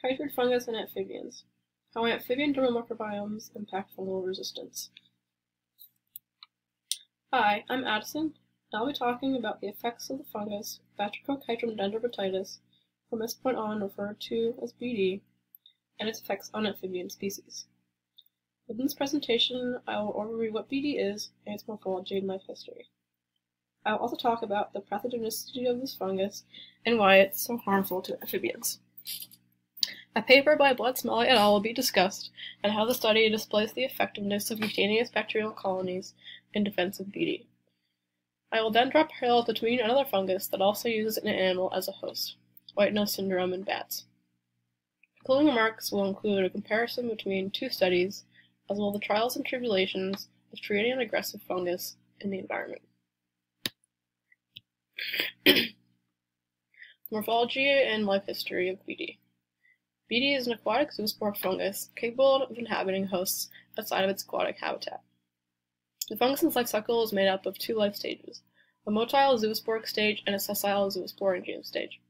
Chytrid fungus and amphibians. How amphibian dermal microbiomes impact fungal resistance. Hi, I'm Addison, and I'll be talking about the effects of the fungus Batrachochytrum dendrobatitis, from this point on referred to as BD, and its effects on amphibian species. Within this presentation, I will overview what BD is and its morphology and life history. I will also talk about the pathogenicity of this fungus and why it's so harmful to amphibians. A paper by Blood-Smalley et al. Will be discussed, and how the study displays the effectiveness of cutaneous bacterial colonies in defense of BD. I will then draw parallels between another fungus that also uses an animal as a host, white nose syndrome in bats. Concluding remarks will include a comparison between two studies, as well as the trials and tribulations of treating an aggressive fungus in the environment. Morphology and life history of BD. BD is an aquatic zoospore fungus capable of inhabiting hosts outside of its aquatic habitat. The fungus's life cycle is made up of two life stages, a motile zoosporic stage and a sessile zoosporangium stage.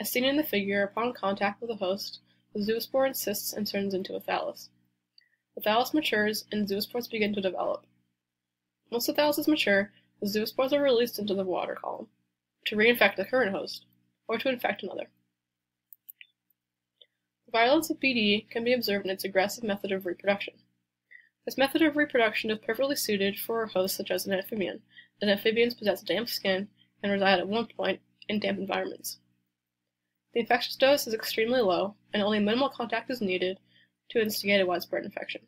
As seen in the figure, upon contact with the host, the zoospore encysts and turns into a thallus. The thallus matures and zoospores begin to develop. Once the thallus is mature, the zoospores are released into the water column to reinfect the current host, or to infect another. The violence of BD can be observed in its aggressive method of reproduction. This method of reproduction is perfectly suited for a host such as an amphibian, as amphibians possess damp skin and reside at one point in damp environments. The infectious dose is extremely low, and only minimal contact is needed to instigate a widespread infection.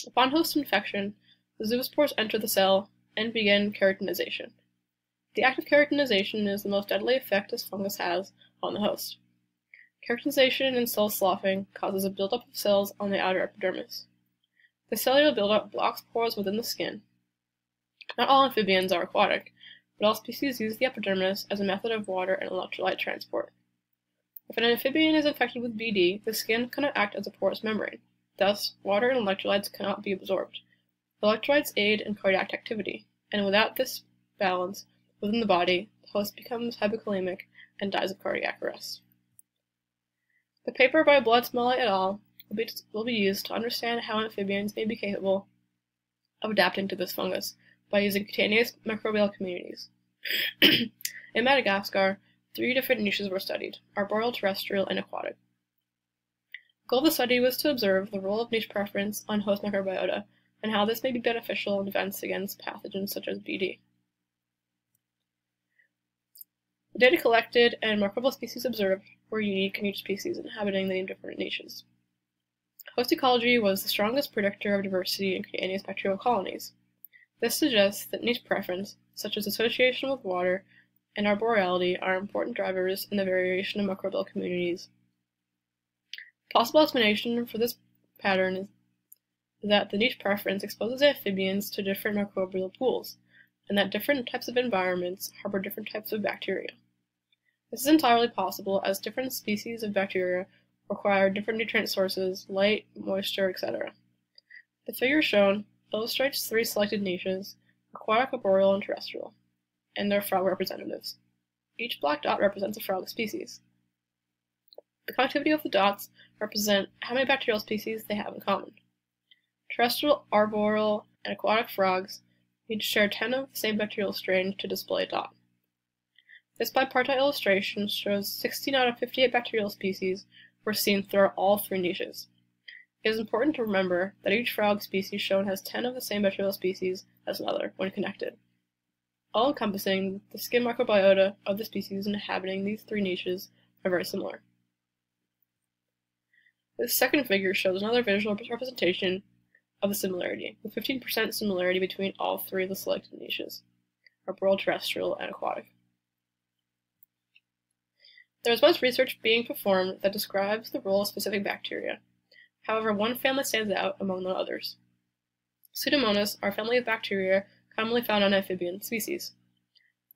Upon host infection, the zoospores enter the cell and begin keratinization. The act of keratinization is the most deadly effect this fungus has on the host. Keratinization and cell sloughing causes a buildup of cells on the outer epidermis. The cellular buildup blocks pores within the skin. Not all amphibians are aquatic, but all species use the epidermis as a method of water and electrolyte transport. If an amphibian is infected with BD, the skin cannot act as a porous membrane. Thus, water and electrolytes cannot be absorbed. Electrolytes aid in cardiac activity, and without this balance within the body, the host becomes hypokalemic and dies of cardiac arrest. The paper by Blood-Smalley et al. Will be used to understand how amphibians may be capable of adapting to this fungus by using cutaneous microbial communities. In Madagascar, 3 different niches were studied: arboreal, terrestrial, and aquatic. The goal of the study was to observe the role of niche preference on host microbiota and how this may be beneficial in defense against pathogens such as BD. The data collected and microbial species observed were unique in each species inhabiting the different niches. Host ecology was the strongest predictor of diversity in cutaneous bacterial colonies. This suggests that niche preference, such as association with water and arboreality, are important drivers in the variation of microbial communities. A possible explanation for this pattern is that the niche preference exposes amphibians to different microbial pools, and that different types of environments harbor different types of bacteria. This is entirely possible, as different species of bacteria require different nutrient sources, light, moisture, etc. The figure shown illustrates 3 selected niches: aquatic, arboreal, and terrestrial, and their frog representatives. Each black dot represents a frog species. The connectivity of the dots represent how many bacterial species they have in common. Terrestrial, arboreal, and aquatic frogs each share 10 of the same bacterial strain to display a dot. This bipartite illustration shows 16 out of 58 bacterial species were seen throughout all 3 niches. It is important to remember that each frog species shown has 10 of the same bacterial species as another when connected. All encompassing, the skin microbiota of the species inhabiting these 3 niches are very similar. This second figure shows another visual representation of the similarity, with 15% similarity between all 3 of the selected niches: arboreal, terrestrial, and aquatic. There is much research being performed that describes the role of specific bacteria. However, one family stands out among the others. Pseudomonas are a family of bacteria commonly found on amphibian species.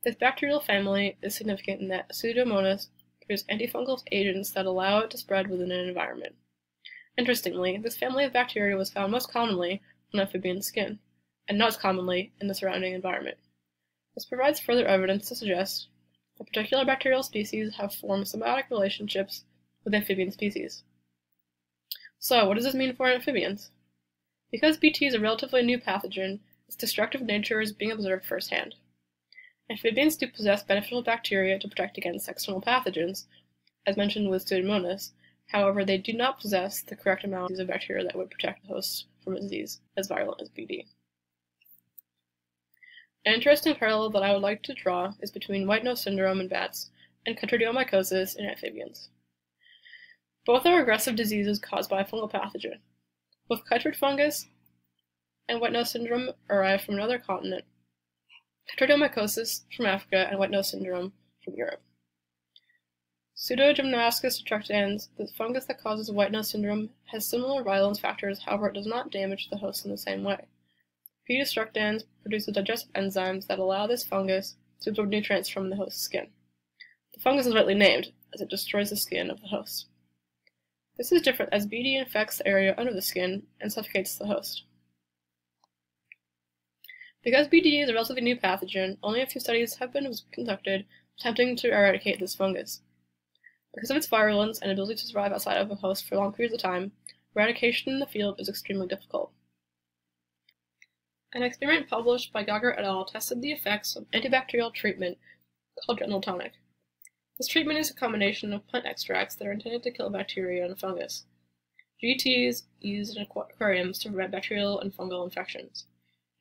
This bacterial family is significant in that Pseudomonas produce antifungal agents that allow it to spread within an environment. Interestingly, this family of bacteria was found most commonly on amphibian skin, and not as commonly in the surrounding environment. This provides further evidence to suggest that particular bacterial species have formed symbiotic relationships with amphibian species. So, what does this mean for amphibians? Because Bt is a relatively new pathogen, its destructive nature is being observed firsthand. Amphibians do possess beneficial bacteria to protect against external pathogens, as mentioned with Pseudomonas. However, they do not possess the correct amount of bacteria that would protect the host from a disease as virulent as Bt. An interesting parallel that I would like to draw is between white nose syndrome in bats and chytridiomycosis in amphibians. Both are aggressive diseases caused by a fungal pathogen. Both chytrid fungus and white nose syndrome arrive from another continent, chytridiomycosis from Africa and white nose syndrome from Europe. Pseudogymnascus retractans, the fungus that causes white nose syndrome, has similar virulence factors, however it does not damage the host in the same way. P. destructans produces digestive enzymes that allow this fungus to absorb nutrients from the host's skin. The fungus is rightly named, as it destroys the skin of the host. This is different as Bt infects the area under the skin and suffocates the host. Because Bt is a relatively new pathogen, only a few studies have been conducted attempting to eradicate this fungus. Because of its virulence and ability to survive outside of a host for long periods of time, eradication in the field is extremely difficult. An experiment published by Gauger et al. Tested the effects of antibacterial treatment called retinal tonic. This treatment is a combination of plant extracts that are intended to kill bacteria and fungus. GT is used in aquariums to prevent bacterial and fungal infections.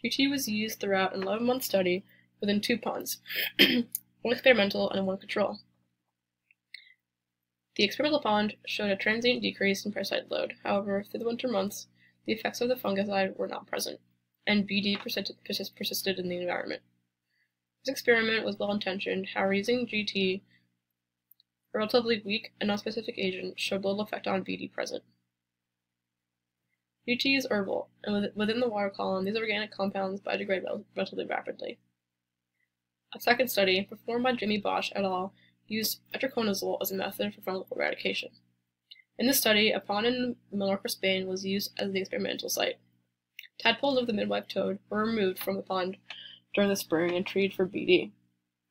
GT was used throughout an 11-month study within 2 ponds, one experimental and one control. The experimental pond showed a transient decrease in parasite load. However, through the winter months, the effects of the fungicide were not present, and Bt persisted in the environment. This experiment was well-intentioned, however, using GT, a relatively weak and non-specific agent, showed little effect on Bt present. GT is herbal, and within the water column, these organic compounds biodegrade relatively rapidly. A second study, performed by Jimmy Bosch et al., used itraconazole as a method for fungal eradication. In this study, a pond in Menorca, Spain was used as the experimental site. Tadpoles of the midwife toad were removed from the pond during the spring and treated for Bt.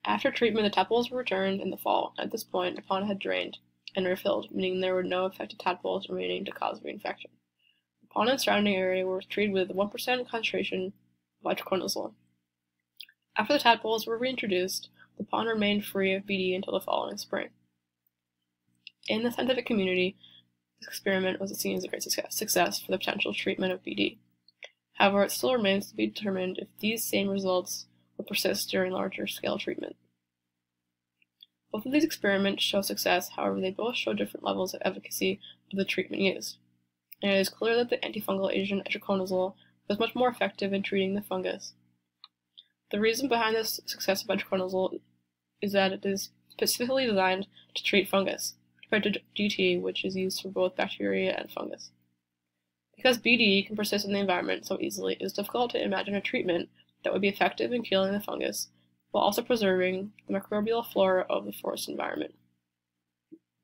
After treatment, the tadpoles were returned in the fall. At this point, the pond had drained and refilled, meaning there were no affected tadpoles remaining to cause reinfection. The pond and surrounding area were treated with a 1% concentration of itraconazole. After the tadpoles were reintroduced, the pond remained free of Bt until the following spring. In the scientific community, this experiment was seen as a great success for the potential treatment of Bt. However, it still remains to be determined if these same results will persist during larger-scale treatment. Both of these experiments show success, however, they both show different levels of efficacy of the treatment used. And it is clear that the antifungal agent itraconazole was much more effective in treating the fungus. The reason behind this success of itraconazole is that it is specifically designed to treat fungus, compared to GT, which is used for both bacteria and fungus. Because Bt can persist in the environment so easily, it is difficult to imagine a treatment that would be effective in killing the fungus, while also preserving the microbial flora of the forest environment.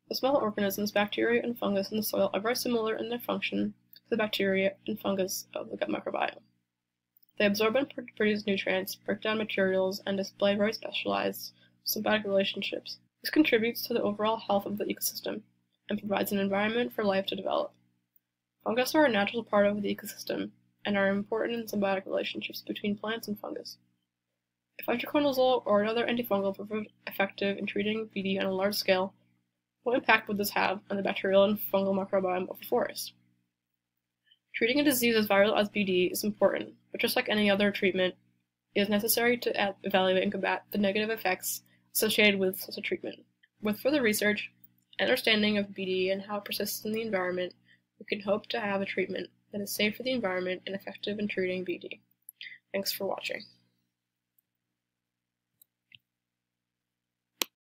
The small organisms, bacteria and fungus in the soil, are very similar in their function to the bacteria and fungus of the gut microbiome. They absorb and produce nutrients, break down materials, and display very specialized symbiotic relationships. This contributes to the overall health of the ecosystem and provides an environment for life to develop. Fungus are a natural part of the ecosystem and are important in symbiotic relationships between plants and fungus. If itraconazole or another antifungal proved effective in treating Bt on a large scale, what impact would this have on the bacterial and fungal microbiome of the forest? Treating a disease as viral as Bt is important, but just like any other treatment, it is necessary to evaluate and combat the negative effects associated with such a treatment. With further research and understanding of Bt and how it persists in the environment, we can hope to have a treatment that is safe for the environment and effective in treating Bt. Thanks for watching.